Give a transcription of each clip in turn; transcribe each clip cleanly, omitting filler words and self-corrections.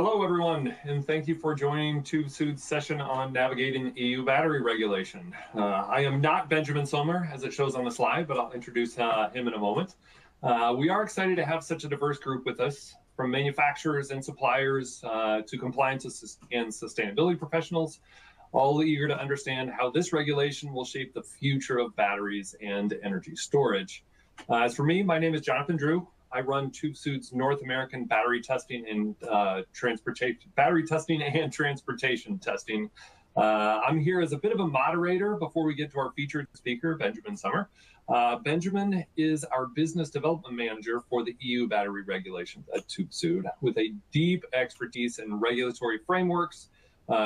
Hello, everyone, and thank you for joining TubeSud's session on navigating EU battery regulation. I am not Benjamin Sommer, as it shows on the slide, but I'll introduce him in a moment. We are excited to have such a diverse group with us, from manufacturers and suppliers to compliance and sustainability professionals, all eager to understand how this regulation will shape the future of batteries and energy storage. As for me, my name is Jonathan Drew. I run TubeSud's North American battery testing and transportation testing. I'm here as a bit of a moderator before we get to our featured speaker, Benjamin Sommer. Benjamin is our business development manager for the EU battery regulations at TubeSud, with a deep expertise in regulatory frameworks,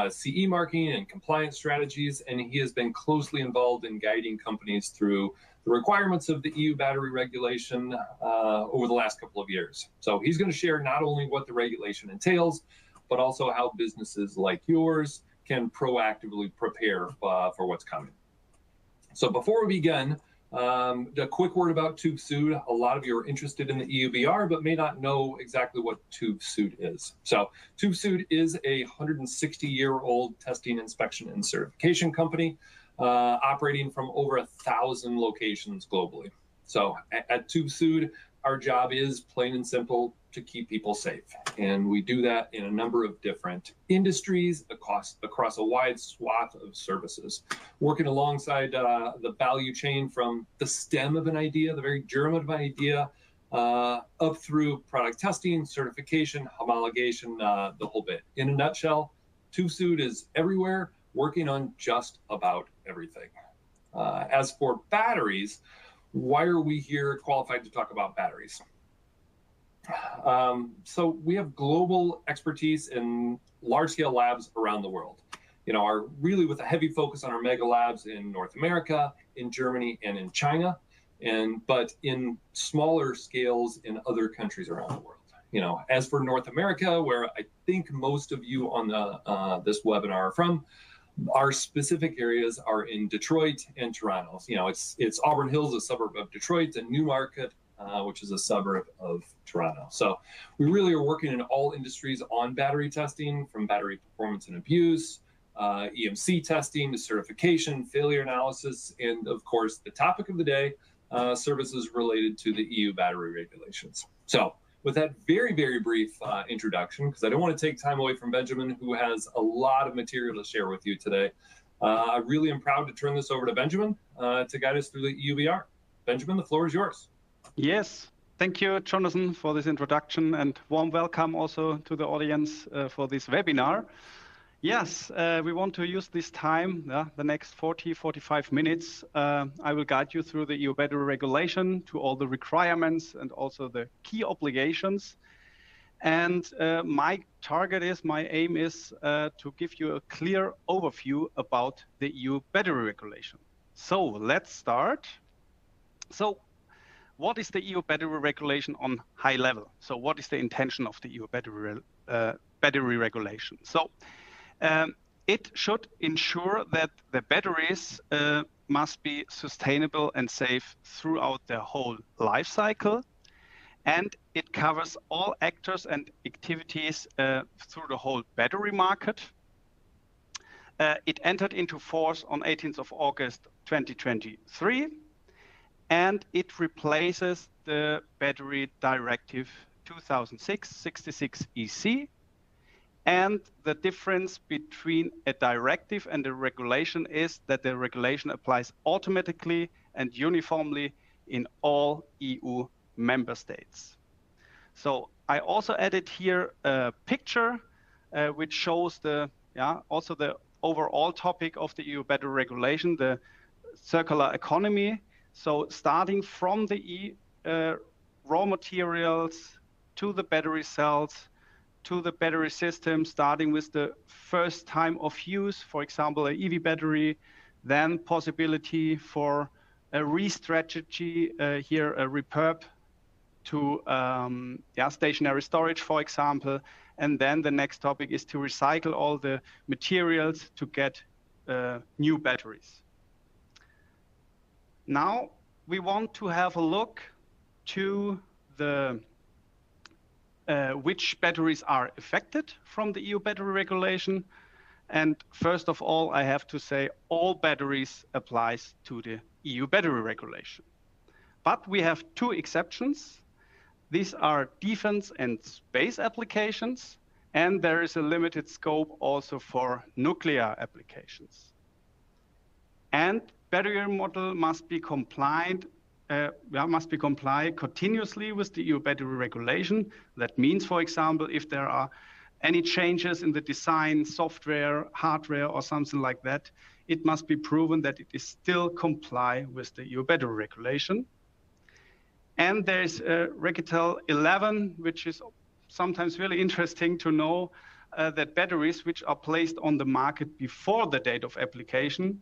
CE marking, and compliance strategies, and he has been closely involved in guiding companies through the requirements of the EU battery regulation over the last couple of years. So he's going to share not only what the regulation entails, but also how businesses like yours can proactively prepare for what's coming. So before we begin, a quick word about TubeSud. A lot of you are interested in the EUBR, but may not know exactly what TubeSud is. So TubeSud is a 160-year-old testing, inspection, and certification company operating from over 1,000 locations globally. So at TubeSud, our job is plain and simple to keep people safe. And we do that in a number of different industries across a wide swath of services, working alongside the value chain from the stem of an idea, the very germ of an idea, up through product testing, certification, homologation, the whole bit. In a nutshell, TubeSud is everywhere, working on just about everything. As for batteries, why are we here qualified to talk about batteries? So we have global expertise in large-scale labs around the world. Really with a heavy focus on our mega labs in North America, in Germany, and in China, but in smaller scales in other countries around the world. As for North America, where I think most of you on this webinar are from, our specific areas are in Detroit and Toronto. It's Auburn Hills, a suburb of Detroit, and Newmarket, which is a suburb of Toronto. So we really are working in all industries on battery testing, from battery performance and abuse, EMC testing to certification, failure analysis, and of course, the topic of the day, services related to the EU battery regulations. So with that very, very brief introduction, because I don't want to take time away from Benjamin, who has a lot of material to share with you today, I really am proud to turn this over to Benjamin to guide us through the EUBR. Benjamin, the floor is yours. Yes, thank you, Jonathan, for this introduction, and warm welcome also to the audience for this webinar. Yes, we want to use this time, the next 45 minutes. I will guide you through the EU battery regulation, to all the requirements and also the key obligations. And my aim is to give you a clear overview about the EU battery regulation. So let's start. So what is the EU battery regulation on high level? So what is the intention of the EU battery regulation? So it should ensure that the batteries must be sustainable and safe throughout their whole life cycle. And it covers all actors and activities through the whole battery market. It entered into force on 18th of August 2023. And it replaces the Battery Directive 2006/66 EC. And the difference between a directive and a regulation is that the regulation applies automatically and uniformly in all EU member states. So I also added here a picture which shows also the overall topic of the EU battery regulation, the circular economy. So starting from the raw materials to the battery cells, to the battery system, starting with the first time of use, for example, an EV battery, then possibility for a re-strategy, here a repurp to stationary storage, for example. And then the next topic is to recycle all the materials to get new batteries. Now we want to have a look to the which batteries are affected from the EU battery regulation. And first of all, I have to say all batteries applies to the EU battery regulation. But we have two exceptions. These are defense and space applications, and there is a limited scope also for nuclear applications. And battery model must be compliant continuously with the EU battery regulation. That means, for example, if there are any changes in the design, software, hardware, or something like that, it must be proven that it is still comply with the EU battery regulation. And there's Regitel 11, which is sometimes really interesting to know that batteries which are placed on the market before the date of application,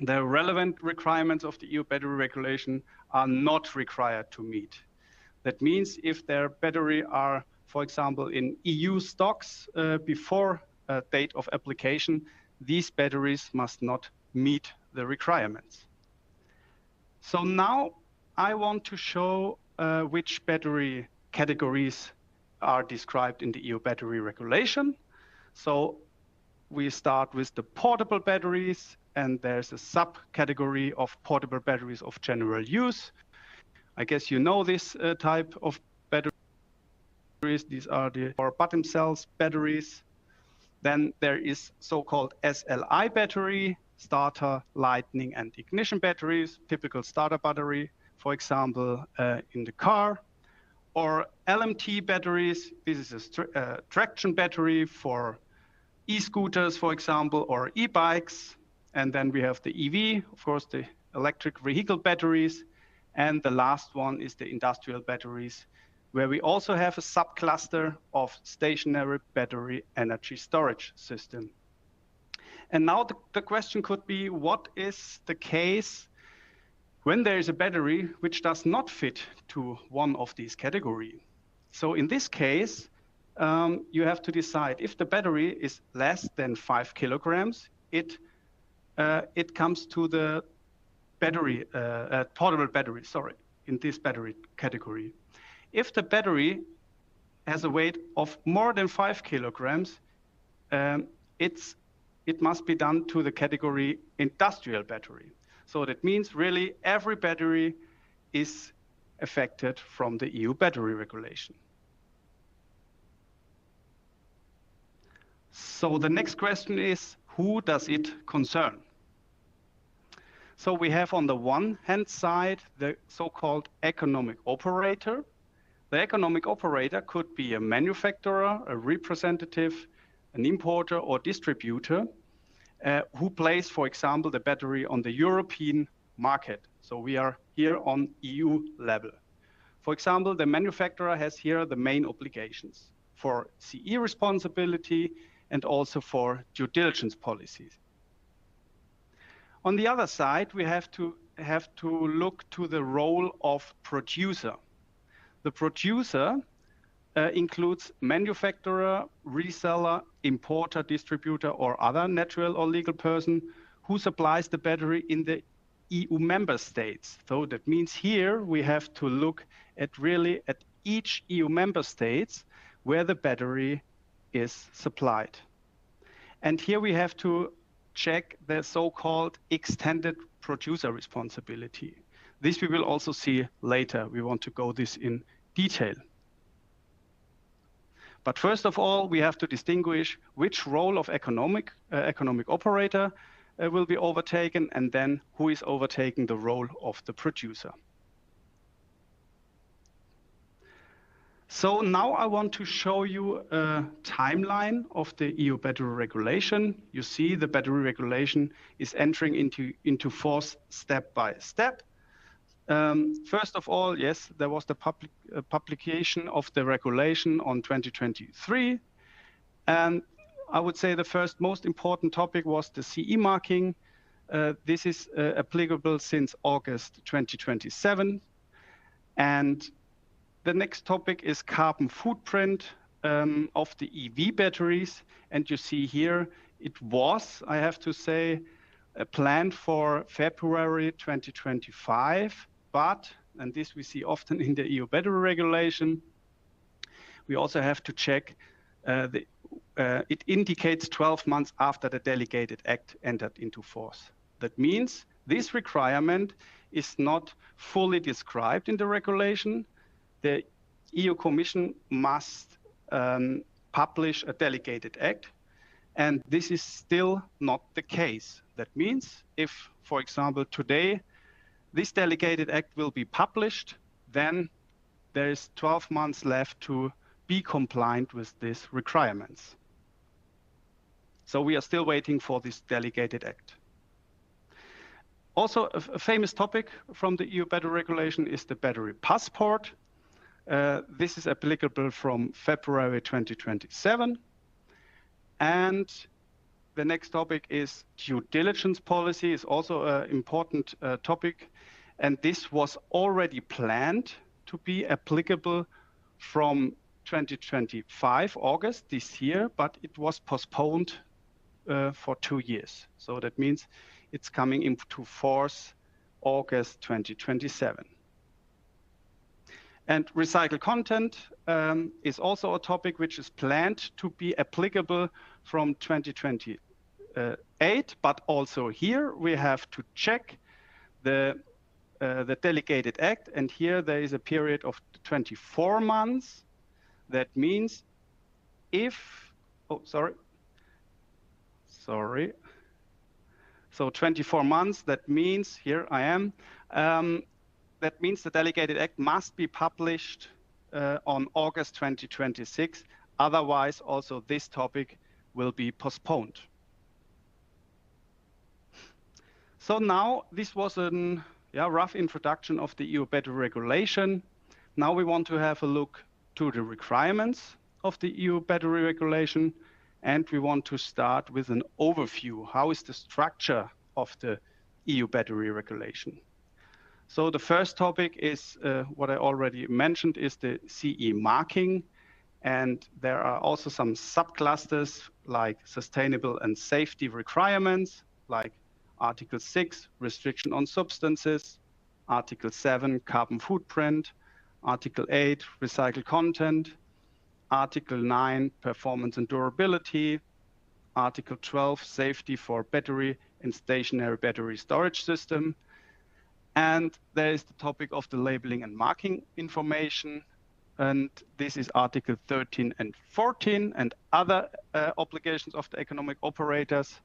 the relevant requirements of the EU battery regulation are not required to meet. That means if their battery are, for example, in EU stocks before date of application, these batteries must not meet the requirements. So now I want to show which battery categories are described in the EU battery regulation. So we start with the portable batteries, and there's a subcategory of portable batteries of general use. I guess you know this type of batteries. These are the bottom cells batteries. Then there is so-called SLI battery, starter, lightning, and ignition batteries, typical starter battery, for example, in the car. Or LMT batteries, this is a traction battery for e-scooters, for example, or e-bikes. And then we have the EV, of course, the electric vehicle batteries. And the last one is the industrial batteries, where we also have a subcluster of stationary battery energy storage system. And now the question could be, what is the case when there is a battery which does not fit to one of these categories? So in this case, you have to decide if the battery is less than 5 kilograms, it comes to the battery, portable battery, sorry, in this battery category. If the battery has a weight of more than 5 kilograms, it must be done to the category industrial battery. So that means really every battery is affected from the EU battery regulation. So the next question is, who does it concern? So we have on the one hand side the so-called economic operator. The economic operator could be a manufacturer, a representative, an importer or distributor who place, for example, the battery on the European market. So we are here on EU level. For example, the manufacturer has here the main obligations for CE responsibility and also for due diligence policies. On the other side, we have to look to the role of producer. The producer includes manufacturer, reseller, importer, distributor, or other natural or legal person who supplies the battery in the EU member states. So that means here we have to look at each EU member states where the battery is supplied. And here we have to check the so-called extended producer responsibility. This we will also see later. We want to go this in detail. But first of all, we have to distinguish which role of economic operator will be overtaken, and then who is overtaking the role of the producer. So now I want to show you a timeline of the EU battery regulation. You see the battery regulation is entering into force step by step. First of all, yes, there was the publication of the regulation on 2023. And I would say the first most important topic was the CE marking. This is applicable since August 2027. And the next topic is carbon footprint of the EV batteries. And you see here, it was, I have to say, planned for February 2025. But, and this we see often in the EU battery regulation, we also have to check it indicates 12 months after the delegated act entered into force. That means this requirement is not fully described in the regulation. The EU Commission must publish a delegated act, and this is still not the case. That means if, for example, today this delegated act will be published, then there is 12 months left to be compliant with these requirements. So we are still waiting for this delegated act. Also, a famous topic from the EU battery regulation is the battery passport. This is applicable from February 2027. And the next topic is due diligence policy, is also an important topic. And this was already planned to be applicable from 2025, August this year, but it was postponed for 2 years. So that means it's coming into force August 2027. And recycled content is also a topic which is planned to be applicable from 2028, but also here we have to check the delegated act, and here there is a period of 24 months. That means if, so 24 months, that means, here I am, that means the delegated act must be published on August 2026. Otherwise, also this topic will be postponed. So now this was a rough introduction of the EU battery regulation. Now we want to have a look to the requirements of the EU battery regulation, and we want to start with an overview. How is the structure of the EU battery regulation? So the first topic is what I already mentioned, is the CE marking. And there are also some subclusters like sustainable and safety requirements, like Article 6, restriction on substances, Article 7, carbon footprint, Article 8, recycled content, Article 9, performance and durability, Article 12, safety for battery and stationary battery storage system. And there is the topic of the labeling and marking information. And this is Article 13 and 14 and other obligations of the economic operators.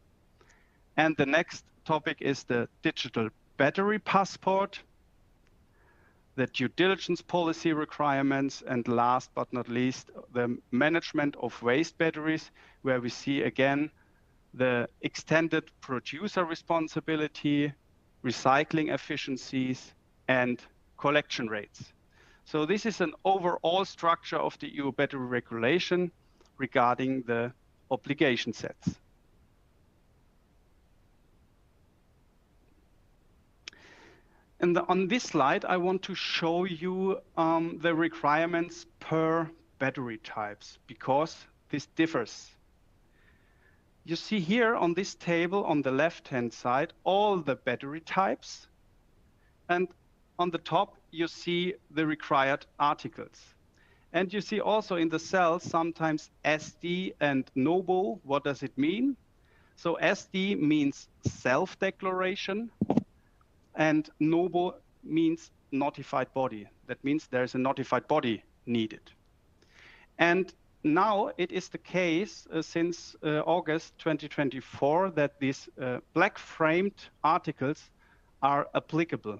And the next topic is the digital battery passport, the due diligence policy requirements, and last but not least, the management of waste batteries, where we see again the extended producer responsibility, recycling efficiencies, and collection rates. So this is an overall structure of the EU battery regulation regarding the obligation sets. And on this slide, I want to show you the requirements per battery types, because this differs. You see here on this table on the left-hand side, all the battery types. And on the top, you see the required articles. And you see also in the cells sometimes SD and NOBO. What does it mean? So SD means self-declaration, and NOBO means notified body. That means there's a notified body needed. And now it is the case since August 2024 that these black framed articles are applicable.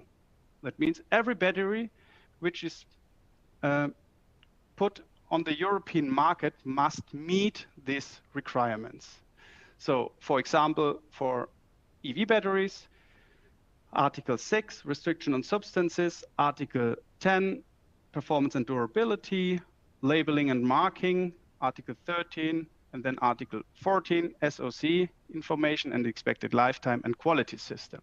That means every battery which is put on the European market must meet these requirements. So for example, for EV batteries, Article 6, restriction on substances, Article 10, performance and durability, labeling and marking, Article 13, and then Article 14, SOC, information and expected lifetime and quality system.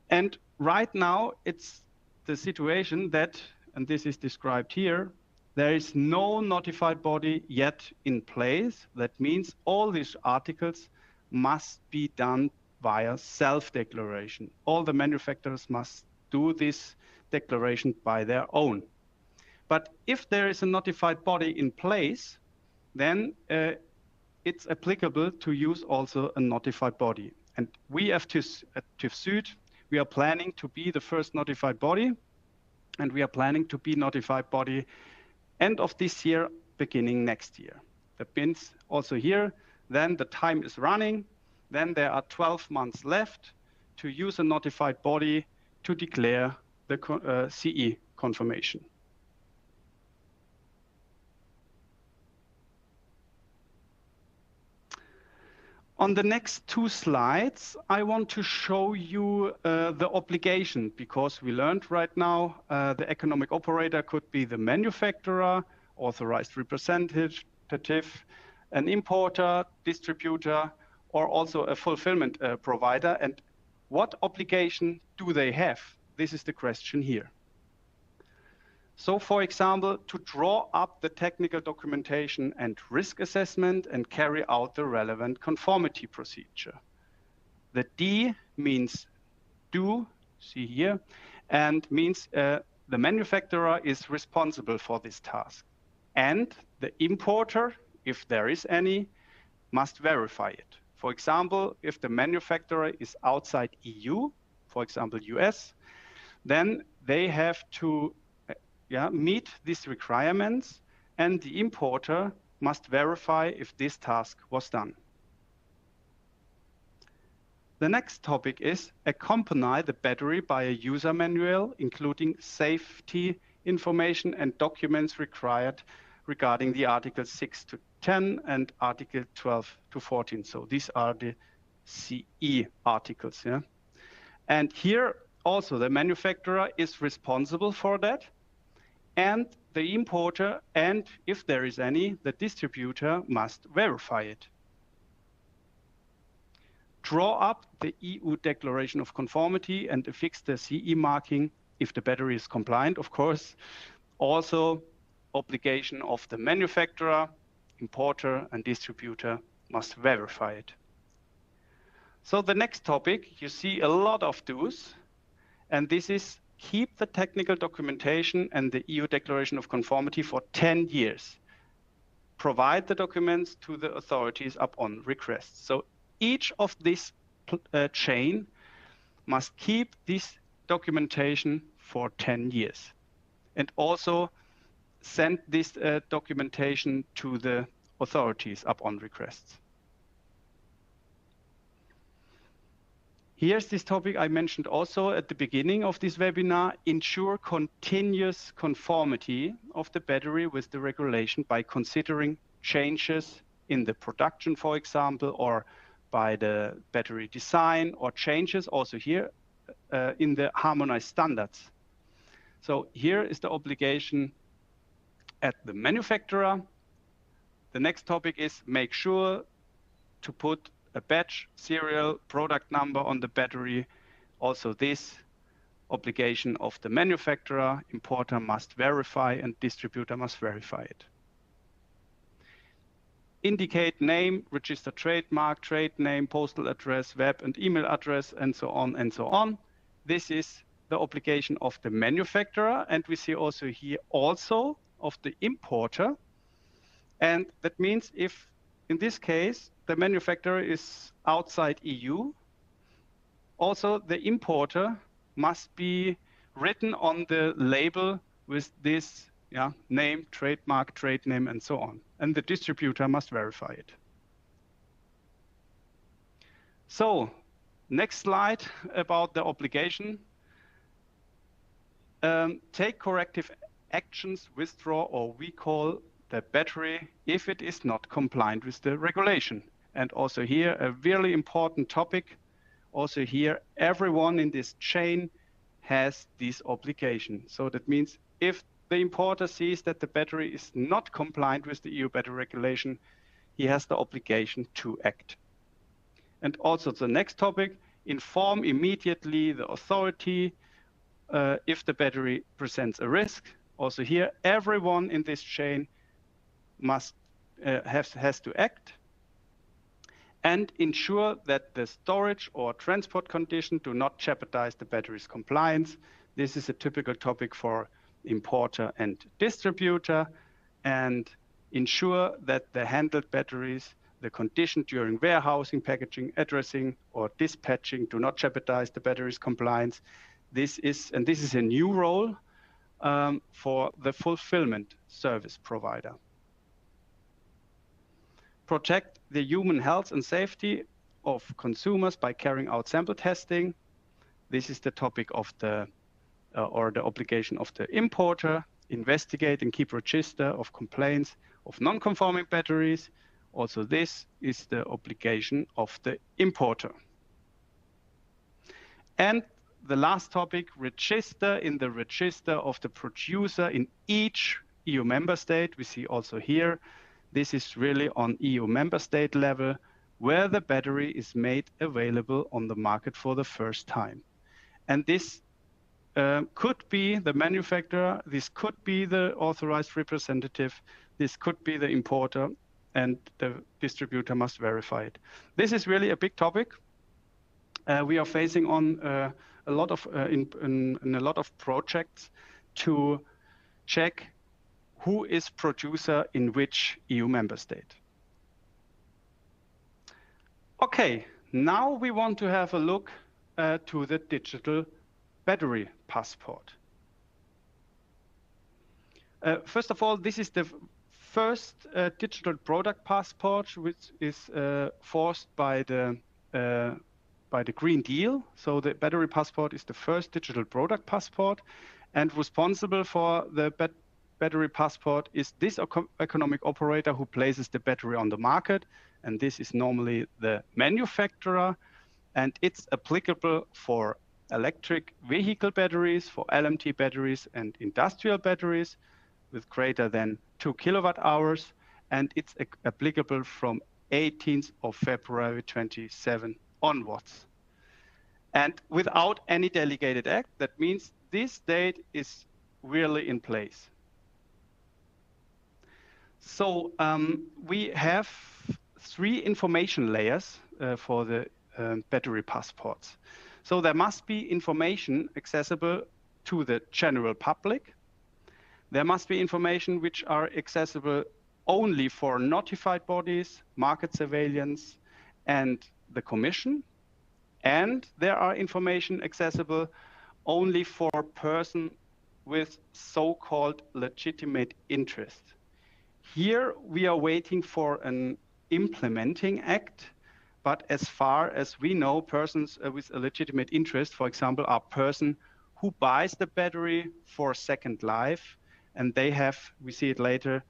And right now, it's the situation that, and this is described here, there is no notified body yet in place. That means all these articles must be done via self-declaration. All the manufacturers must do this declaration by their own. But if there is a notified body in place, then it's applicable to use also a notified body. And we at TÜV Süd, we are planning to be the first notified body, and we are planning to be notified body end of this year, beginning next year. That means also here, then the time is running, then there are 12 months left to use a notified body to declare the CE confirmation. On the next two slides, I want to show you the obligation, because we learned right now the economic operator could be the manufacturer, authorized representative, an importer, distributor, or also a fulfillment provider. And what obligation do they have? This is the question here. So, for example, to draw up the technical documentation and risk assessment and carry out the relevant conformity procedure. The D means do, see here, and means the manufacturer is responsible for this task. And the importer, if there is any, must verify it. For example, if the manufacturer is outside EU, for example, US, then they have to meet these requirements, and the importer must verify if this task was done. The next topic is accompany the battery by a user manual, including safety information and documents required regarding the Article 6 to 10 and Article 12 to 14. So these are the CE articles. Yeah? And here also the manufacturer is responsible for that. And the importer, and if there is any, the distributor must verify it. Draw up the EU Declaration of Conformity and affix the CE marking if the battery is compliant, of course. Also, obligation of the manufacturer, importer, and distributor must verify it. So the next topic, you see a lot of do's, and this is keep the technical documentation and the EU Declaration of Conformity for 10 years. Provide the documents to the authorities upon request. So each of this chain must keep this documentation for 10 years. And also send this documentation to the authorities upon requests. Here's this topic I mentioned also at the beginning of this webinar: ensure continuous conformity of the battery with the regulation by considering changes in the production, for example, or by the battery design, or changes also here in the harmonized standards. So here is the obligation at the manufacturer. The next topic is make sure to put a batch, serial, product number on the battery. Also this obligation of the manufacturer, importer must verify, and distributor must verify it. Indicate name, register trademark, trade name, postal address, web and email address, and so on and so on. This is the obligation of the manufacturer, and we see also here also of the importer. And that means if in this case the manufacturer is outside EU, also the importer must be written on the label with this name, trademark, trade name, and so on. And the distributor must verify it. So, next slide about the obligation. Take corrective actions, withdraw or recall the battery if it is not compliant with the regulation. And also here, a really important topic. Also here, everyone in this chain has this obligation. So that means if the importer sees that the battery is not compliant with the EU battery regulation, he has the obligation to act. And also the next topic, inform immediately the authority if the battery presents a risk. Also here, everyone in this chain must has to act. And ensure that the storage or transport condition do not jeopardize the battery's compliance. This is a typical topic for importer and distributor, and ensure that the handled batteries, the condition during warehousing, packaging, addressing, or dispatching do not jeopardize the battery's compliance. This is a new role for the fulfillment service provider. Protect the human health and safety of consumers by carrying out sample testing. This is the topic of the or the obligation of the importer. Investigate and keep register of complaints of non-conforming batteries. Also, this is the obligation of the importer. And the last topic, register in the register of the producer in each EU member state. We see also here, this is really on EU member state level, where the battery is made available on the market for the first time. And this could be the manufacturer, this could be the authorized representative, this could be the importer, and the distributor must verify it. This is really a big topic. We are facing on a lot of in a lot of projects to check who is producer in which EU member state. Okay, now we want to have a look to the digital battery passport. First of all, this is the first digital product passport, which is forced by the Green Deal. So the battery passport is the first digital product passport, and responsible for the battery passport is this economic operator who places the battery on the market, and this is normally the manufacturer, and it's applicable for electric vehicle batteries, for LMT batteries and industrial batteries with greater than 2 kilowatt hours, and it's applicable from 18th of February 27 onwards. And without any delegated act, that means this date is really in place. So we have 3 information layers for the battery passports. So there must be information accessible to the general public. There must be information which are accessible only for notified bodies, market surveillance, and the Commission. And there are information accessible only for person with so-called legitimate interest. Here we are waiting for an implementing act, but as far as we know, persons with a legitimate interest, for example, are person who buys the battery for second life, and they have, we see it later,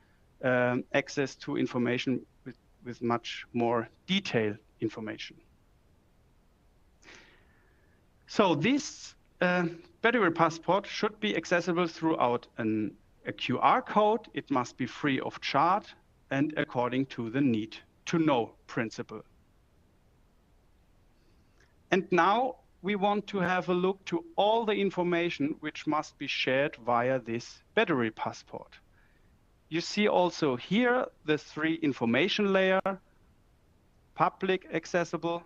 access to information with much more detailed information. So this battery passport should be accessible throughout a QR code. It must be free of charge and according to the need to know principle. And now we want to have a look to all the information which must be shared via this battery passport. You see also here the 3 information layer: public accessible,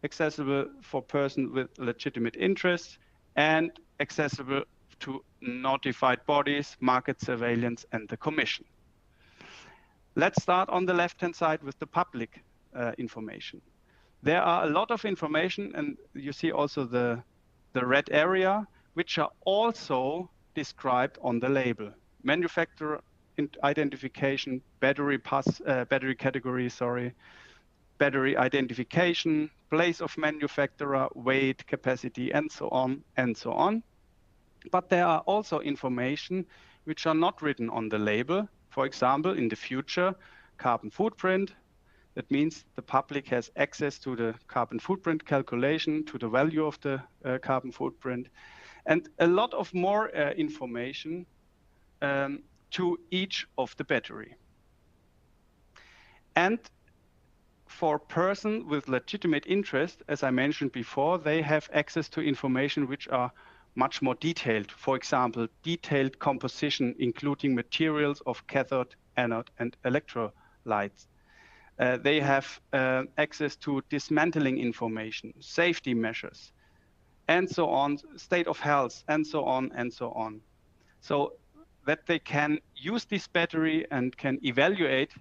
accessible for person with legitimate interest, and accessible to notified bodies, market surveillance, and the Commission. Let's start on the left-hand side with the public information. There are a lot of information, and you see also the red area, which are also described on the label. Manufacturer identification, battery category, battery identification, place of manufacturer, weight, capacity, and so on and so on. But there are also information which are not written on the label. For example, in the future, carbon footprint. That means the public has access to the carbon footprint calculation, to the value of the carbon footprint, and a lot of more information to each of the battery. And for person with legitimate interest, as I mentioned before, they have access to information which are much more detailed. For example, detailed composition, including materials of cathode, anode, and electrolytes. They have access to dismantling information, safety measures, and so on, state of health, and so on and so on. so that they can use this battery and can evaluate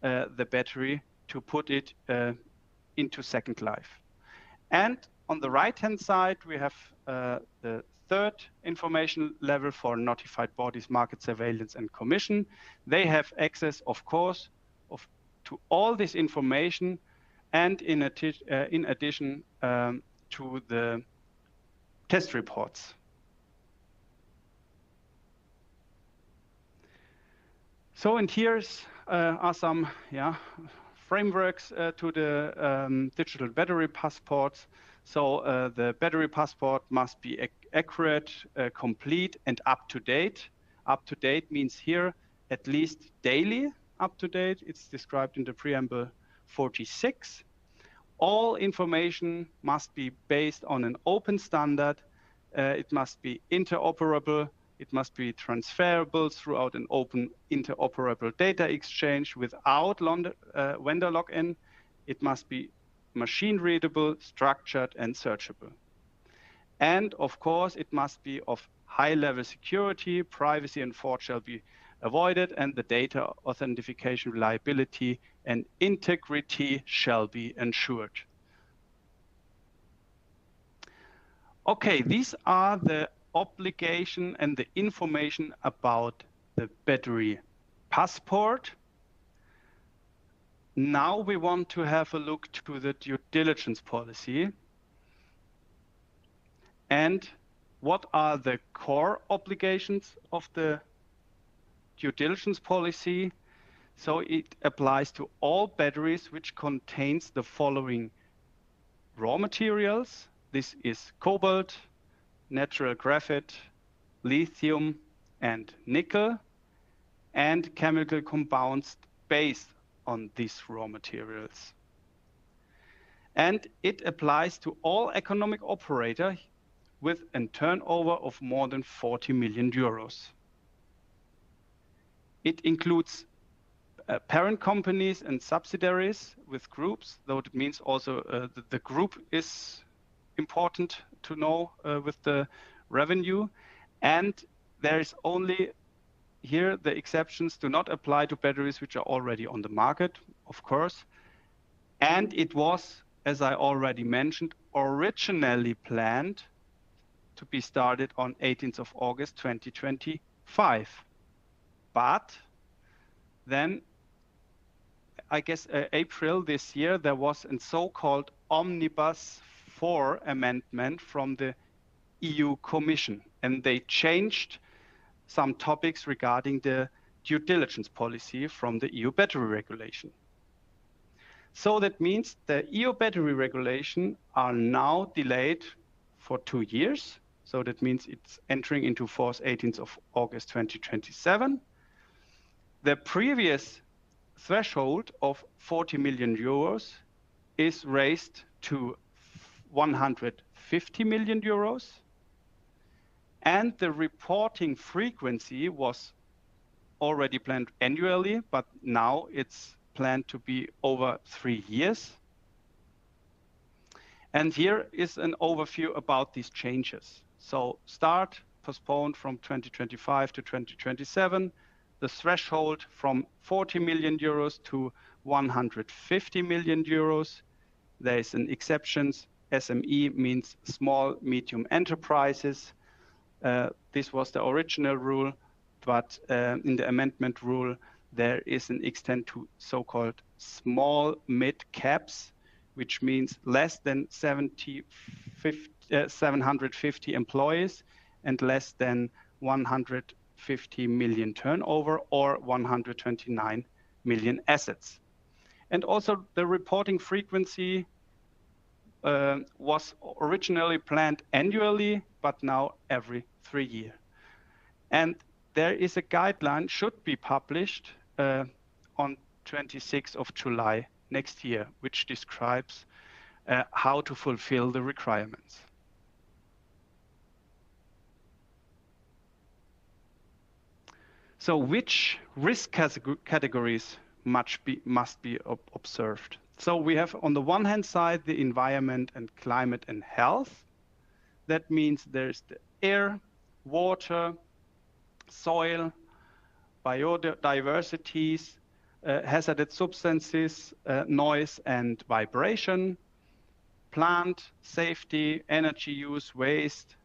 the battery to put it into second life. And on the right-hand side, we have the third information level for notified bodies, market surveillance and commission. They have access, of course, to all this information, and in addition to the test reports. So, and here's are some frameworks to the digital battery passports. So the battery passport must be accurate, complete, and up to date. Up to date means here at least daily up to date. It's described in the preamble 46. All information must be based on an open standard. It must be interoperable. It must be transferable throughout an open interoperable data exchange without vendor login. It must be machine readable, structured, and searchable. And of course, it must be of high level security, privacy and fraud shall be avoided, and the data authentication, reliability, and integrity shall be ensured. Okay, these are the obligation and the information about the battery passport. Now we want to have a look to the due diligence policy. And what are the core obligations of the due diligence policy? So it applies to all batteries which contains the following raw materials. This is cobalt, natural graphite, lithium, and nickel, and chemical compounds based on these raw materials. And it applies to all economic operators with a turnover of more than 40 million euros. It includes parent companies and subsidiaries with groups, though it means also the group is important to know with the revenue. And there is only here the exceptions do not apply to batteries which are already on the market, of course. And it was, as I already mentioned, originally planned to be started on 18th of August 2025. But then, I guess April this year, there was a so-called Omnibus 4 amendment from the EU Commission, and they changed some topics regarding the due diligence policy from the EU battery regulation. So that means the EU battery regulation are now delayed for 2 years. So that means it's entering into force 18th of August 2027. The previous threshold of 40 million euros is raised to 150 million euros. And the reporting frequency was already planned annually, but now it's planned to be over 3 years. And here is an overview about these changes. So start postponed from 2025 to 2027, the threshold from 40 million euros to 150 million euros. There is an exception. SME means small, medium enterprises. This was the original rule, but in the amendment rule, there is an extent to so-called small mid caps, which means less than 750 employees and less than 150 million turnover or 129 million assets. And also the reporting frequency was originally planned annually, but now every 3 years. And there is a guideline should be published on 26th of July next year, which describes how to fulfill the requirements. So which risk categories must be observed? So we have on the one hand side, the environment and climate and health. That means there's the air, water, soil, biodiversities, hazardous substances, noise and vibration, plant safety, energy use, waste,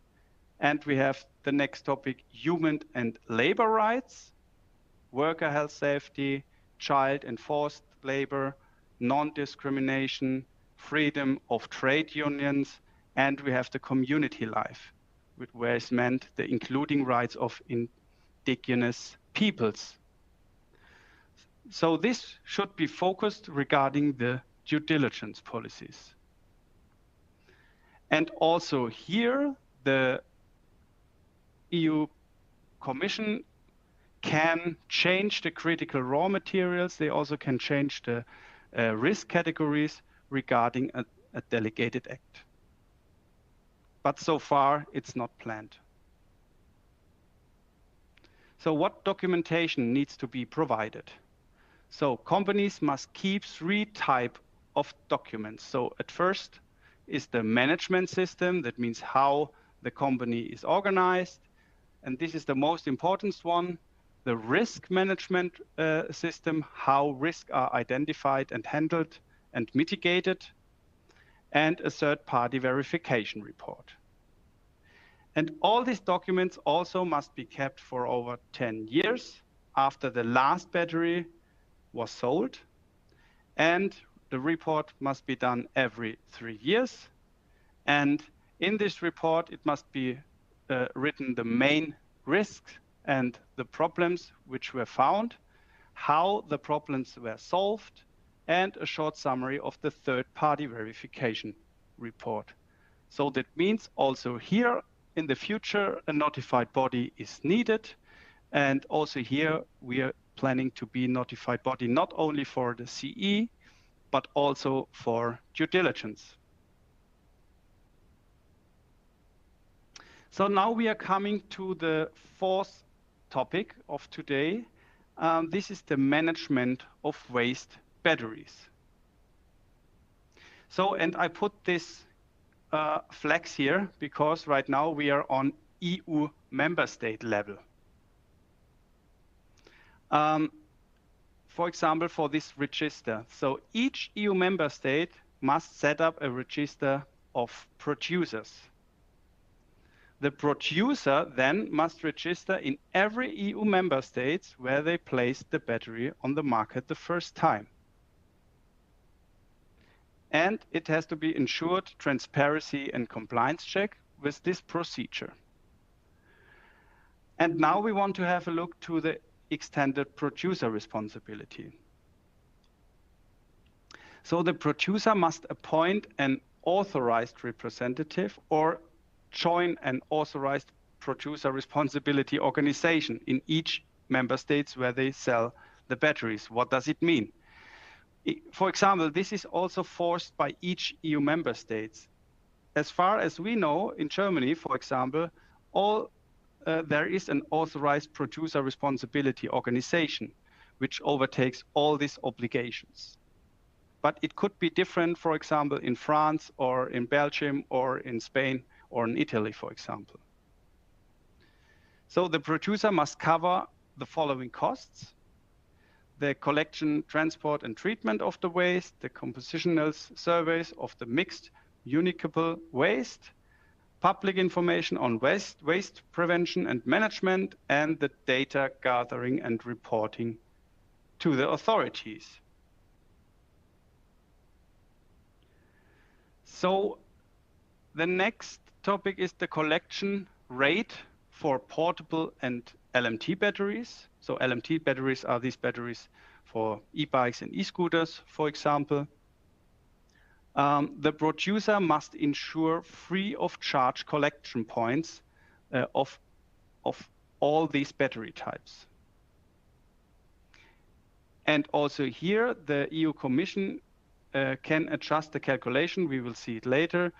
and we have the next topic, human and labor rights, worker health safety, child and forced labor, non-discrimination, freedom of trade unions, and we have the community life, where is meant the including rights of indigenous peoples. So this should be focused regarding the due diligence policies. And also here, the EU Commission can change the critical raw materials. They also can change the risk categories regarding a delegated act. But so far, it's not planned. So what documentation needs to be provided? So companies must keep 3 types of documents. So at first is the management system. That means how the company is organized. And this is the most important one, the risk management system, how risks are identified and handled and mitigated, and a third-party verification report. And all these documents also must be kept for over 10 years after the last battery was sold. And the report must be done every 3 years. And in this report, it must be written the main risks and the problems which were found, how the problems were solved, and a short summary of the third-party verification report. So that means also here in the future, a notified body is needed. And also here, we are planning to be notified body not only for the CE, but also for due diligence. So now we are coming to the 4th topic of today. This is the management of waste batteries. So, and I put this flags here because right now we are on EU member state level. For example, for this register. So each EU member state must set up a register of producers. The producer then must register in every EU member state where they placed the battery on the market the first time. And it has to be ensured transparency and compliance check with this procedure. And now we want to have a look to the extended producer responsibility. So the producer must appoint an authorized representative or join an authorized producer responsibility organization in each member states where they sell the batteries. What does it mean? For example, this is also forced by each EU member states. As far as we know, in Germany, for example, there is an authorized producer responsibility organization which overtakes all these obligations. But it could be different, for example, in France or in Belgium or in Spain or in Italy, for example. So the producer must cover the following costs: the collection, transport, and treatment of the waste, the compositional surveys of the mixed municipal waste, public information on waste prevention and management, and the data gathering and reporting to the authorities. So the next topic is the collection rate for portable and LMT batteries. So LMT batteries are these batteries for e-bikes and e-scooters, for example. The producer must ensure free of charge collection points of all these battery types. And also here, the EU Commission can adjust the calculation, we will see it later,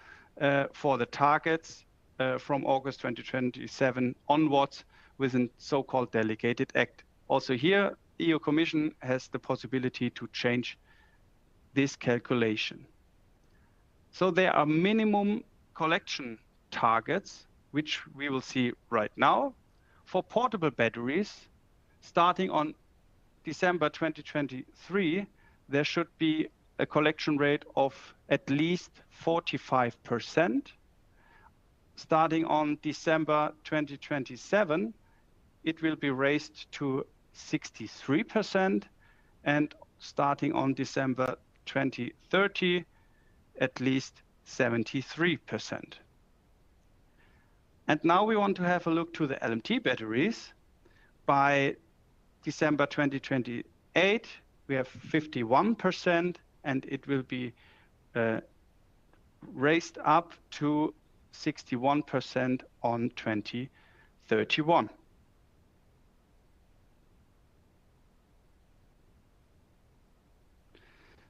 for the targets from August 2027 onwards with a so-called delegated act. Also here, EU Commission has the possibility to change this calculation. So there are minimum collection targets, which we will see right now. for portable batteries, starting on December 2023, there should be a collection rate of at least 45%. Starting on December 2027, it will be raised to 63%, and starting on December 2030, at least 73%. And now we want to have a look to the LMT batteries. By December 2028, we have 51%, and it will be raised up to 61% on 2031.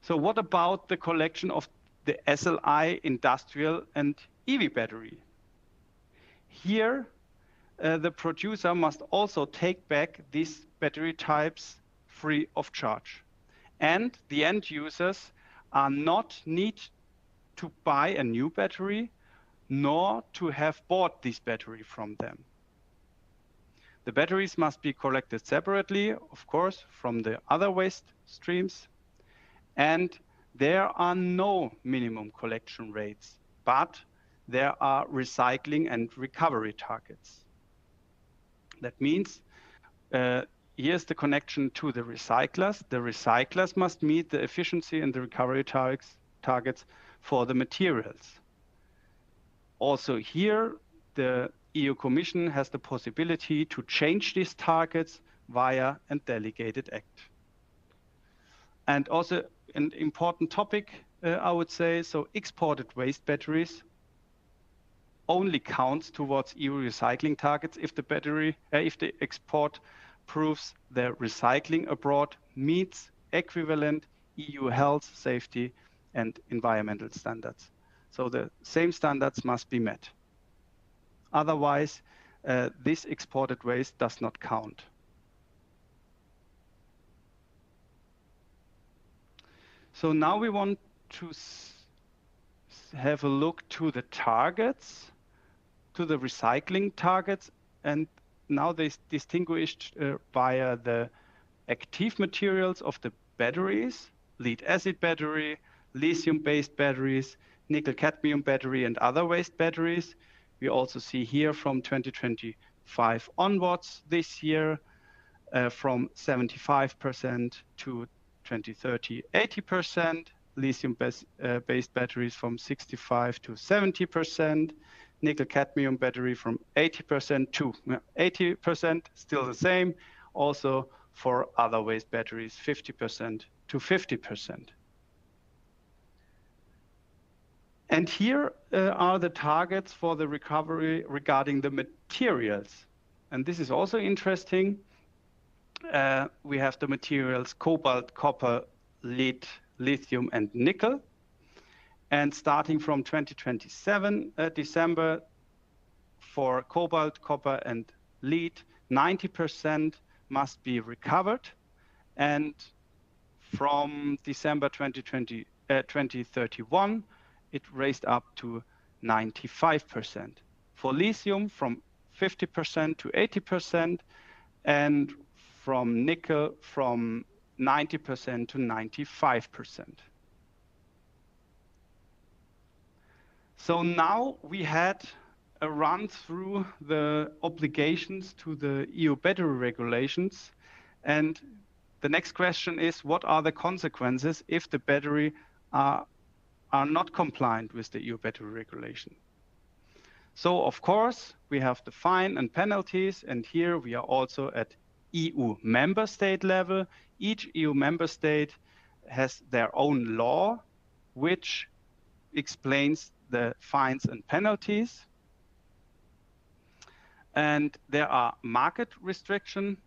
So what about the collection of the SLI industrial and EV battery? Here, the producer must also take back these battery types free of charge. And the end users are not need to buy a new battery, nor to have bought this battery from them. The batteries must be collected separately, of course, from the other waste streams. And there are no minimum collection rates, but there are recycling and recovery targets. That means here's the connection to the recyclers. The recyclers must meet the efficiency and the recovery targets for the materials. Also here, the EU Commission has the possibility to change these targets via a delegated act. And also an important topic, I would say, so exported waste batteries only counts towards EU recycling targets if the export proves the recycling abroad meets equivalent EU health, safety, and environmental standards. So the same standards must be met. Otherwise, this exported waste does not count. So now we want to have a look to the targets, to the recycling targets, and now they distinguished via the active materials of the batteries, lead acid battery, lithium-based batteries, nickel-cadmium battery, and other waste batteries. We also see here from 2025 onwards this year, from 75% to 2030, 80%, lithium-based batteries from 65 to 70%, nickel-cadmium battery from 80% to 80%, still the same. Also for other waste batteries, 50% to 50%. And here are the targets for the recovery regarding the materials. And this is also interesting. We have the materials cobalt, copper, lead, lithium, and nickel. And starting from 2027, December, for cobalt, copper, and lead, 90% must be recovered. And from December 2031, it raised up to 95%. For lithium, from 50% to 80%, and from nickel, from 90% to 95%. So now we had a run through the obligations to the EU battery regulations. And the next question is, what are the consequences if the battery are not compliant with the EU battery regulation? So of course, we have the fine and penalties, and here we are also at EU member state level. Each EU member state has their own law, which explains the fines and penalties. And there are market restrictions.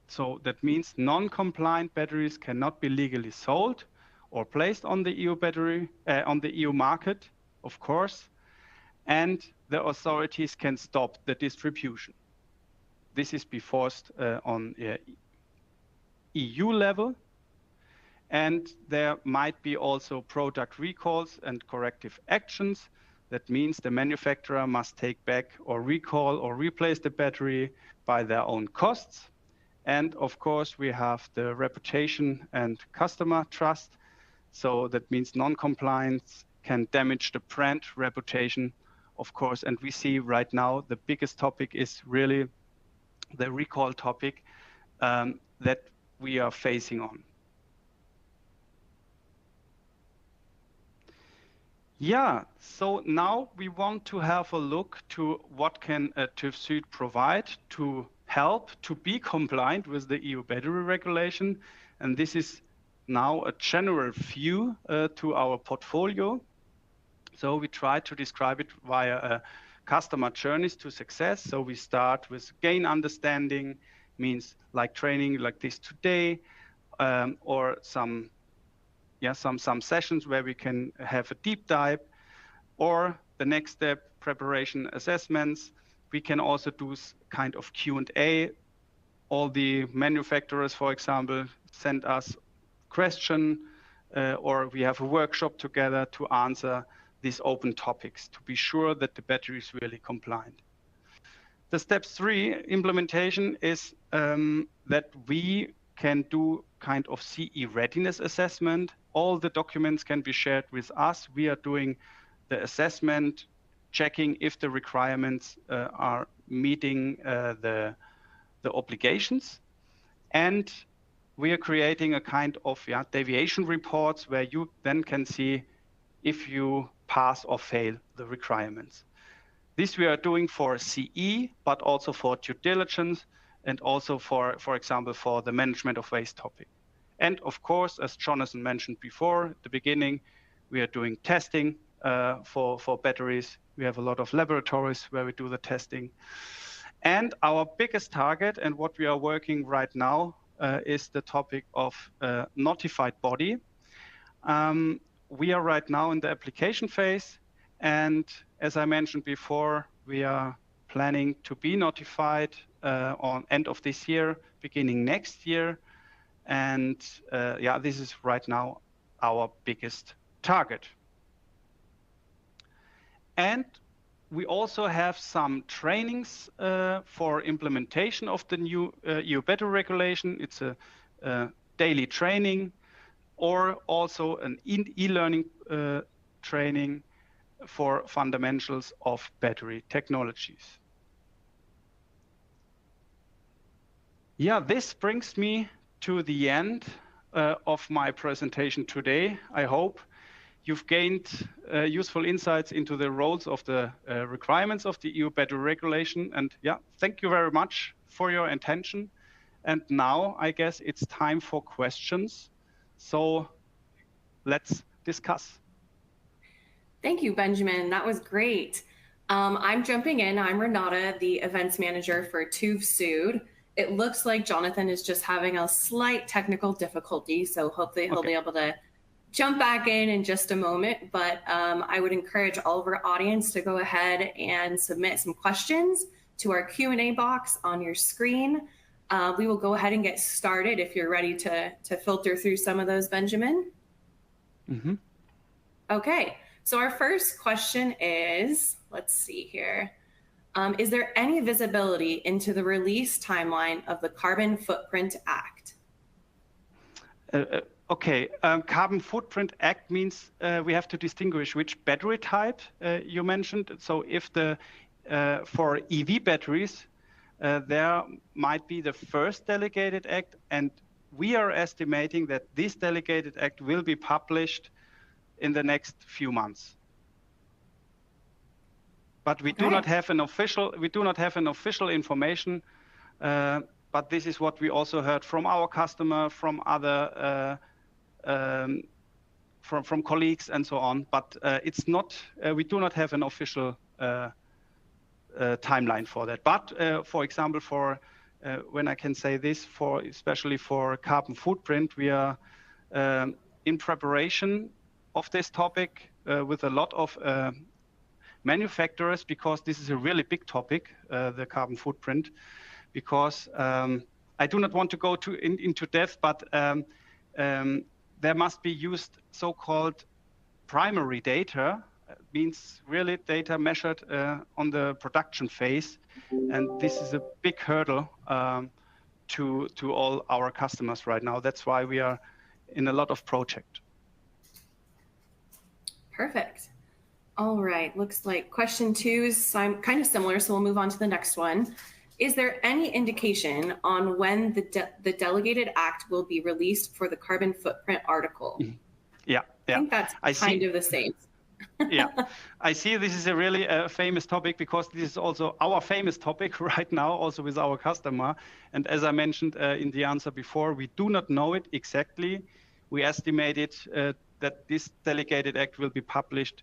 So that means non-compliant batteries cannot be legally sold or placed on the EU battery, on the EU market, of course. And the authorities can stop the distribution. This is be forced on EU level. And there might be also product recalls and corrective actions. That means the manufacturer must take back or recall or replace the battery by their own costs. And of course, we have the reputation and customer trust. So that means non-compliance can damage the brand reputation, of course. And we see right now the biggest topic is really the recall topic that we are facing on. Yeah, so now we want to have a look to what can a TÜV Süd provide to help to be compliant with the EU battery regulation. And this is now a general view to our portfolio. So we try to describe it via customer journeys to success. So we start with gain understanding, means like training like this today, or some sessions where we can have a deep dive, or the next step, preparation assessments. We can also do kind of Q&A. All the manufacturers, for example, send us question, or we have a workshop together to answer these open topics to be sure that the battery is really compliant. The step 3 implementation is that we can do kind of CE readiness assessment. All the documents can be shared with us. We are doing the assessment, checking if the requirements are meeting the obligations. And we are creating a kind of deviation reports where you then can see if you pass or fail the requirements. This we are doing for CE, but also for due diligence, and also for example, for the management of waste topic. And of course, as Jonathan mentioned before at the beginning, we are doing testing for batteries. We have a lot of laboratories where we do the testing. And our biggest target and what we are working right now is the topic of notified body. We are right now in the application phase. And as I mentioned before, we are planning to be notified on end of this year, beginning next year. And this is right now our biggest target. And we also have some trainings for implementation of the new EU battery regulation. It's a daily training, or also an e-learning training for fundamentals of battery technologies. Yeah, this brings me to the end of my presentation today. I hope you've gained useful insights into the roles of the requirements of the EU battery regulation. And thank you very much for your attention. And now I guess it's time for questions. So let's discuss. Thank you, Benjamin. That was great. I'm jumping in. I'm Renata, the events manager for TÜV Süd. It looks like Jonathan is just having a slight technical difficulty, so hopefully he'll be able to jump back in just a moment. But I would encourage all of our audience to go ahead and submit some questions to our Q&A box on your screen. We will go ahead and get started if you're ready to filter through some of those, Benjamin. Mm-hmm. Okay, so our first question is, let's see here. Is there any visibility into the release timeline of the Carbon Footprint Act? Carbon Footprint Act means we have to distinguish which battery type you mentioned. So if for EV batteries, there might be the first delegated act, and we are estimating that this delegated act will be published in the next few months. But we do not have an official information. But this is what we also heard from our customer, from other, from colleagues and so on. But it's not. We do not have an official timeline for that. But for example, when I can say this, especially for carbon footprint, we are in preparation of this topic with a lot of manufacturers, because this is a really big topic, the carbon footprint. Because I do not want to go into depth, but there must be used so-called primary data, means really data measured on the production phase. And this is a big hurdle to all our customers right now. That's why we are in a lot of projects. Perfect. All right, looks like question 2 is kind of similar, so we'll move on to the next one. Is there any indication on when the delegated act will be released for the carbon footprint article? Yeah. I think that's kind of the same. Yeah, I see this is a really famous topic, because this is also our famous topic right now, also with our customer. And as I mentioned in the answer before, we do not know it exactly. We estimated that this delegated act will be published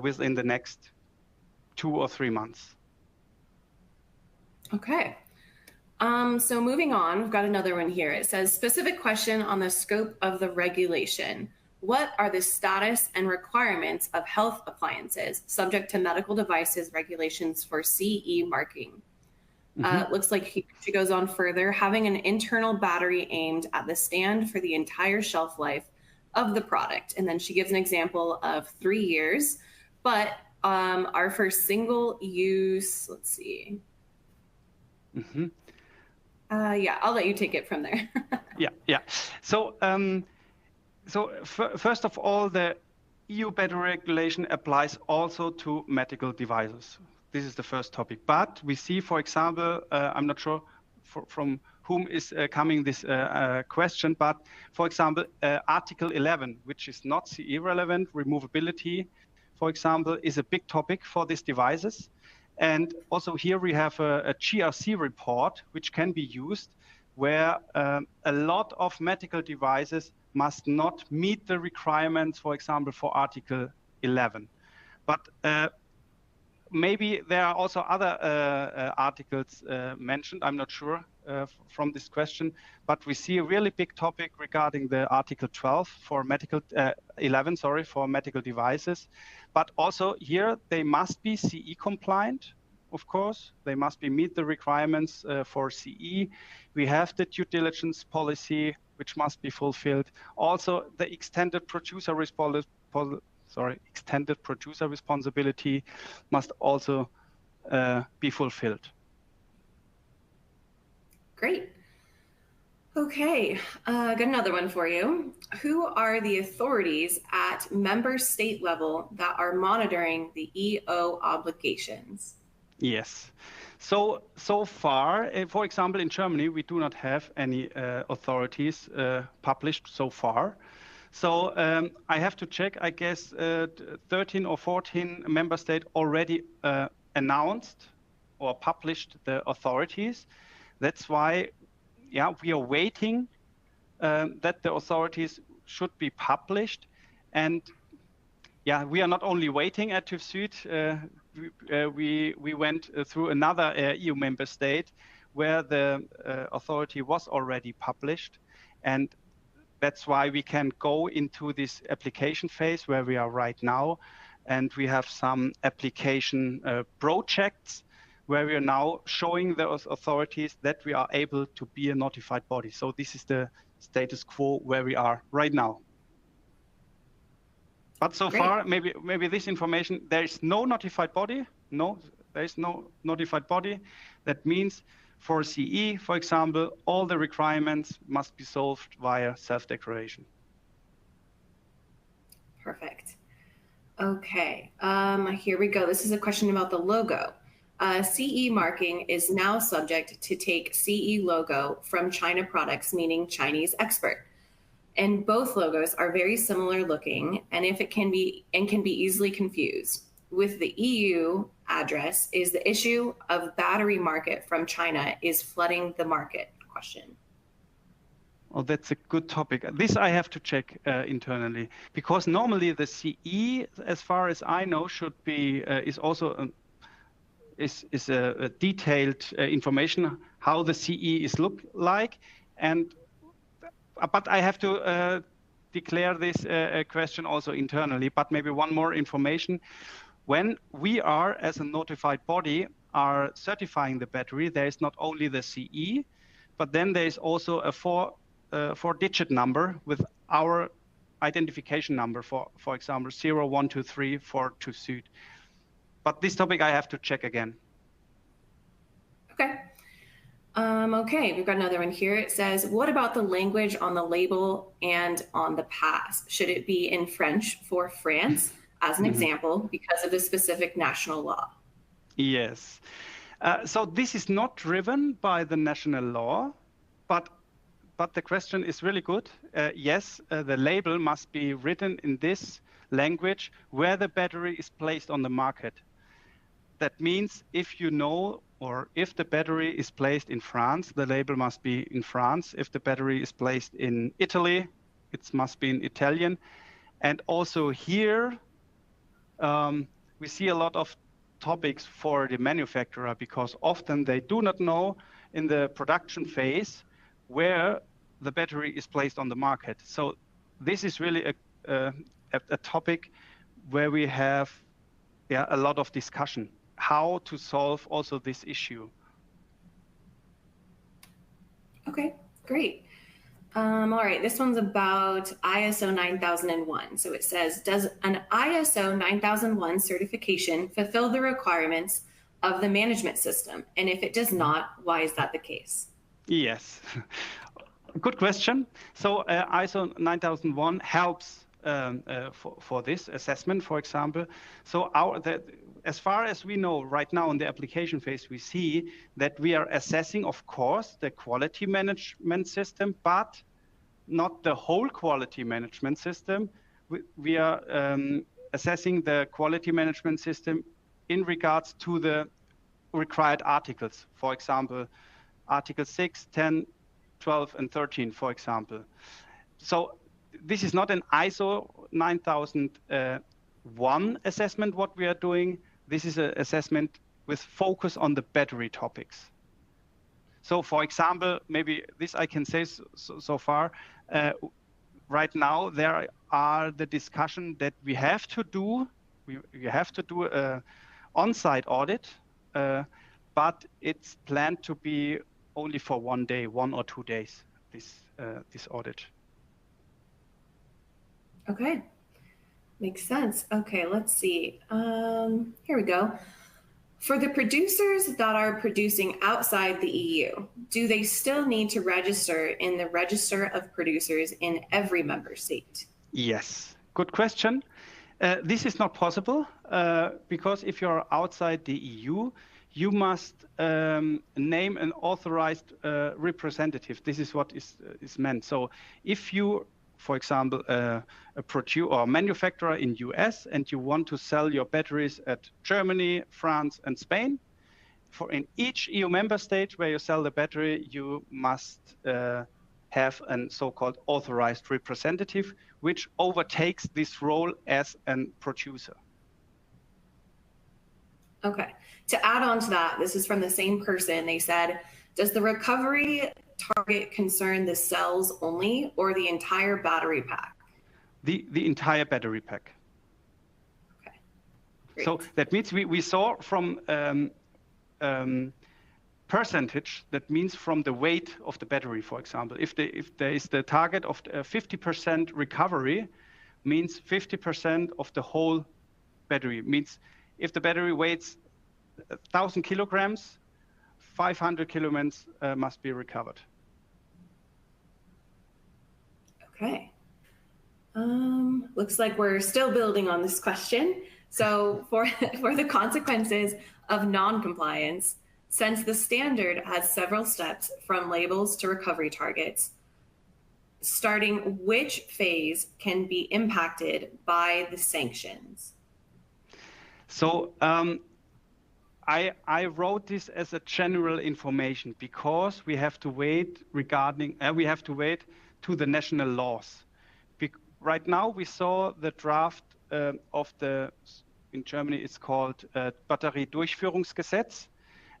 within the next 2 or 3 months. Okay. So moving on, we've got another one here. It says, specific question on the scope of the regulation. What are the status and requirements of health appliances subject to medical devices regulations for CE marking? Looks like she goes on further, having an internal battery aimed at the stand for the entire shelf life of the product. And then she gives an example of 3 years, but are for single use, let's see. Yeah, I'll let you take it from there. Yeah. So first of all, the EU battery regulation applies also to medical devices. This is the first topic. But we see, for example, I'm not sure from whom is coming this question, but for example, Article 11, which is not CE relevant, removability, for example, is a big topic for these devices. And also here we have a GRC report, which can be used, where a lot of medical devices must not meet the requirements, for example, for Article 11. But maybe there are also other articles mentioned, I'm not sure from this question, but we see a really big topic regarding the Article 12 for medical, 11, sorry, for medical devices. But also here, they must be CE compliant, of course. They must meet the requirements for CE. We have the due diligence policy, which must be fulfilled. Also, the extended producer responsibility must also be fulfilled. Great. Okay, got another one for you. Who are the authorities at member state level that are monitoring the EO obligations? Yes. So far, for example, in Germany, we do not have any authorities published so far. So I have to check, I guess 13 or 14 member states already announced or published the authorities. That's why, yeah, we are waiting that the authorities should be published. And yeah, we are not only waiting at TÜV Süd, we went through another EU member state where the authority was already published. And that's why we can go into this application phase where we are right now. And we have some application projects where we are now showing those authorities that we are able to be a notified body. So this is the status quo where we are right now. But so far, maybe this information, there is no notified body. No, there is no notified body. That means for CE, for example, all the requirements must be solved via self-declaration. Perfect. Okay, here we go. This is a question about the logo. CE marking is now subject to take CE logo from China products, meaning Chinese expert. And both logos are very similar looking, and if it can be easily confused. With the EU address, is the issue of battery market from China is flooding the market? Question. Oh, that's a good topic. This I have to check internally, because normally the CE, as far as I know, should be is also is a detailed information how the CE is look like, and but I have to declare this question also internally. But maybe one more information: when we are, as a notified body, are certifying the battery, there is not only the CE, but then there is also a four-digit number with our identification number, for example, 012342 Süd. But this topic I have to check again. Okay. Okay, we've got another one here. It says, what about the language on the label and on the pass? Should it be in French for France, as an example, because of the specific national law? Yes. So this is not driven by the national law, but the question is really good. Yes, the label must be written in this language where the battery is placed on the market. That means if you know, or if the battery is placed in France, the label must be in France. If the battery is placed in Italy, it must be in Italian. And also here, we see a lot of topics for the manufacturer, because often they do not know in the production phase where the battery is placed on the market. So this is really a topic where we have a lot of discussion, how to solve also this issue. Okay, great. All right, this one's about ISO 9001. So it says, does an ISO 9001 certification fulfill the requirements of the management system? And if it does not, why is that the case? Yes, good question. So ISO 9001 helps for this assessment, for example. So as far as we know right now in the application phase, we see that we are assessing, of course, the quality management system, but not the whole quality management system. We are assessing the quality management system in regards to the required articles. For example, Article 6, 10, 12, and 13, for example. So this is not an ISO 9001 assessment, what we are doing. This is an assessment with focus on the battery topics. So for example, maybe this I can say so far, right now there are the discussion that we have to do a on-site audit, but it's planned to be only for 1 day, 1 or 2 days, this audit. Okay, makes sense. Okay, let's see. Here we go. For the producers that are producing outside the EU, do they still need to register in the Register of Producers in every member state? Yes, good question. This is not possible because if you're outside the EU, you must name an authorized representative. This is what is meant. So if you, for example, a producer or manufacturer in US and you want to sell your batteries at Germany, France, and Spain, in each EU member state where you sell the battery, you must have a so-called authorized representative, which overtakes this role as a producer. Okay. To add on to that, this is from the same person. They said, does the recovery target concern the cells only or the entire battery pack? The entire battery pack. Okay. Great. So that means we saw from percentage, that means from the weight of the battery, for example. If there is the target of 50% recovery, means 50% of the whole battery. Means if the battery weighs 1,000 kilograms, 500 kilograms must be recovered. Okay. Looks like we're still building on this question. So for the consequences of non-compliance, since the standard has several steps from labels to recovery targets, starting which phase can be impacted by the sanctions? So I wrote this as a general information because we have to wait to the national laws. Right now we saw the draft of in Germany it's called Batteriedurchführungsgesetz,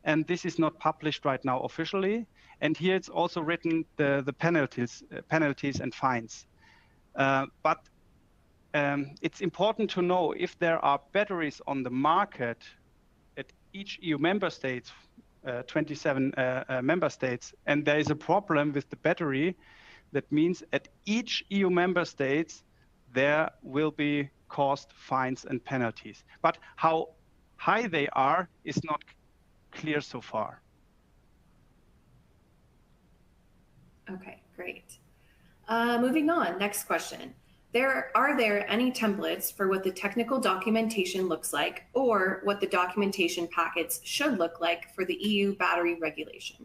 and this is not published right now officially. And here it's also written the penalties and fines. But it's important to know if there are batteries on the market at each EU member states, 27 member states, and there is a problem with the battery. That means at each EU member states, there will be cost, fines, and penalties. But how high they are is not clear so far. Okay, great. Moving on, next question. Are there any templates for what the technical documentation looks like or what the documentation packets should look like for the EU battery regulation?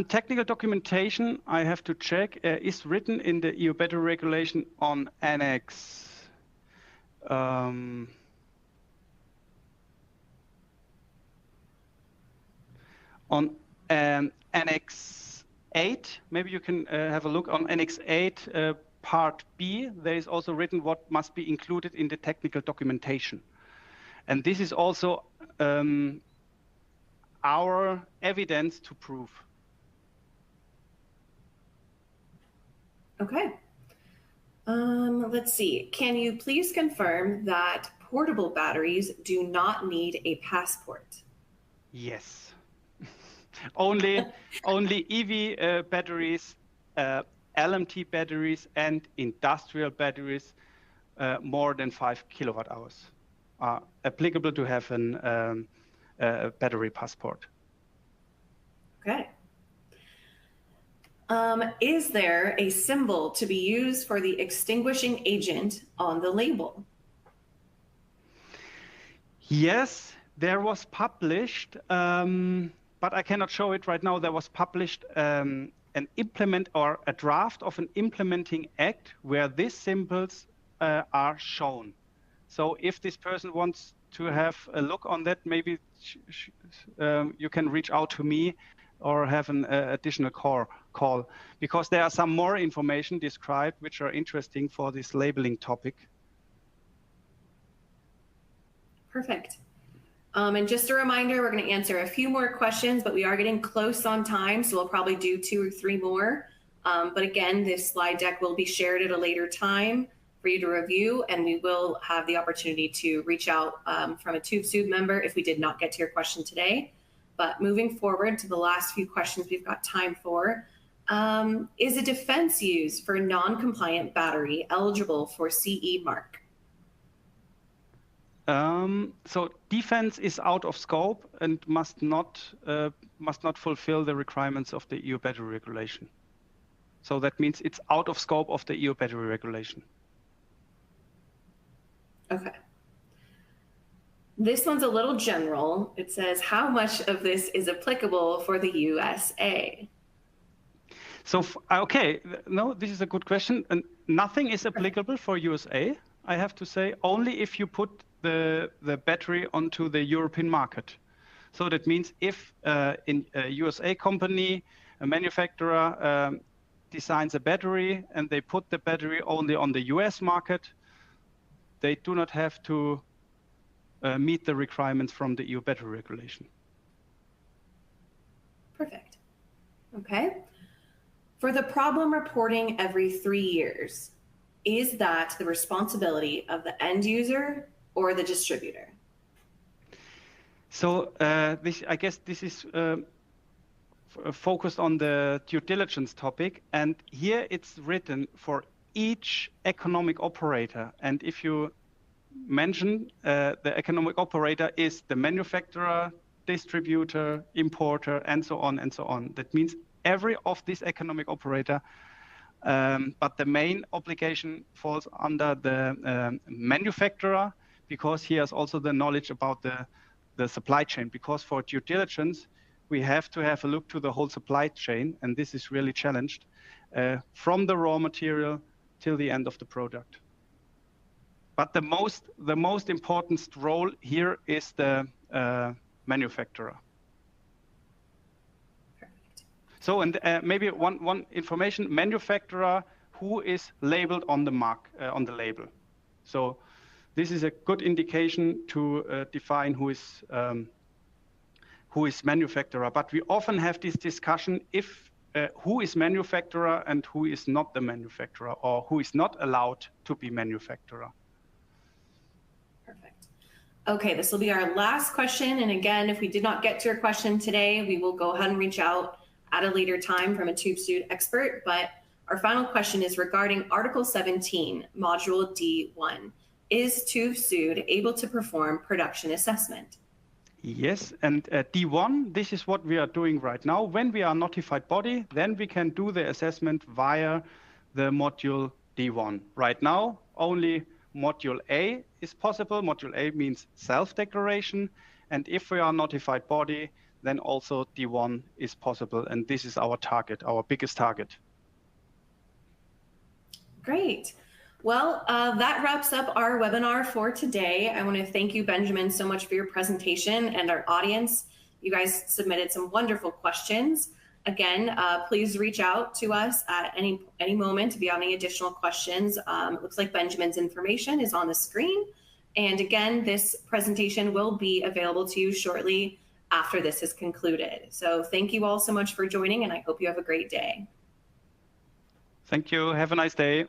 Technical documentation, I have to check, is written in the EU battery regulation on Annex Annex 8. Maybe you can have a look on Annex 8, Part B. There is also written what must be included in the technical documentation. And this is also our evidence to prove. Okay. Let's see. Can you please confirm that portable batteries do not need a passport? Yes. only EV batteries, LMT batteries, and industrial batteries more than 5 kilowatt hours are applicable to have a battery passport. Okay. Is there a symbol to be used for the extinguishing agent on the label? Yes, there was published, but I cannot show it right now. There was published a draft of an implementing act where these symbols are shown. So if this person wants to have a look on that, maybe you can reach out to me or have an additional call, because there are some more information described which are interesting for this labeling topic. Perfect. And just a reminder, we're going to answer a few more questions, but we are getting close on time, so we'll probably do 2 or 3 more. But again, this slide deck will be shared at a later time for you to review, and we will have the opportunity to reach out from a TÜV-SÜD member if we did not get to your question today. But moving forward to the last few questions we've got time for, is a defense used for non-compliant battery eligible for CE mark? So defense is out of scope and must not fulfill the requirements of the EU battery regulation. So that means it's out of scope of the EU battery regulation. Okay. This one's a little general. It says, how much of this is applicable for the USA? So, okay, no, this is a good question. And nothing is applicable for USA, I have to say, only if you put the battery onto the European market. So that means if in a USA company, a manufacturer designs a battery and they put the battery only on the US market, they do not have to meet the requirements from the EU battery regulation. Perfect. Okay. For the problem reporting every 3 years, is that the responsibility of the end user or the distributor? So I guess this is focused on the due diligence topic. And here it's written for each economic operator. And if you mention the economic operator is the manufacturer, distributor, importer, and so on and so on. That means every of this economic operator, but the main obligation falls under the manufacturer, because he has also the knowledge about the supply chain. Because for due diligence, we have to have a look to the whole supply chain, and this is really challenged from the raw material till the end of the product. But the most important role here is the manufacturer. Perfect. So, and maybe one information: manufacturer who is labeled on the label. So, this is a good indication to define who is manufacturer. But we often have this discussion if who is manufacturer and who is not the manufacturer, or who is not allowed to be manufacturer. Perfect. Okay, this will be our last question. And again, if we did not get to your question today, we will go ahead and reach out at a later time from a TÜV-SÜD expert. But Our final question is regarding Article 17, Module D1. Is TÜV Süd able to perform production assessment? Yes, and D1, this is what we are doing right now. When we are a notified body, then we can do the assessment via the module D1. Right now, only module A is possible. Module A means self-declaration. And if we are a notified body, then also D1 is possible. And this is our target, our biggest target. Great. Well, that wraps up our webinar for today. I want to thank you, Benjamin, so much for your presentation, and our audience. You guys submitted some wonderful questions. Again, please reach out to us at any moment if you have any additional questions. It looks like Benjamin's information is on the screen. And again, this presentation will be available to you shortly after this is concluded. So thank you all so much for joining, and I hope you have a great day. Thank you. Have a nice day.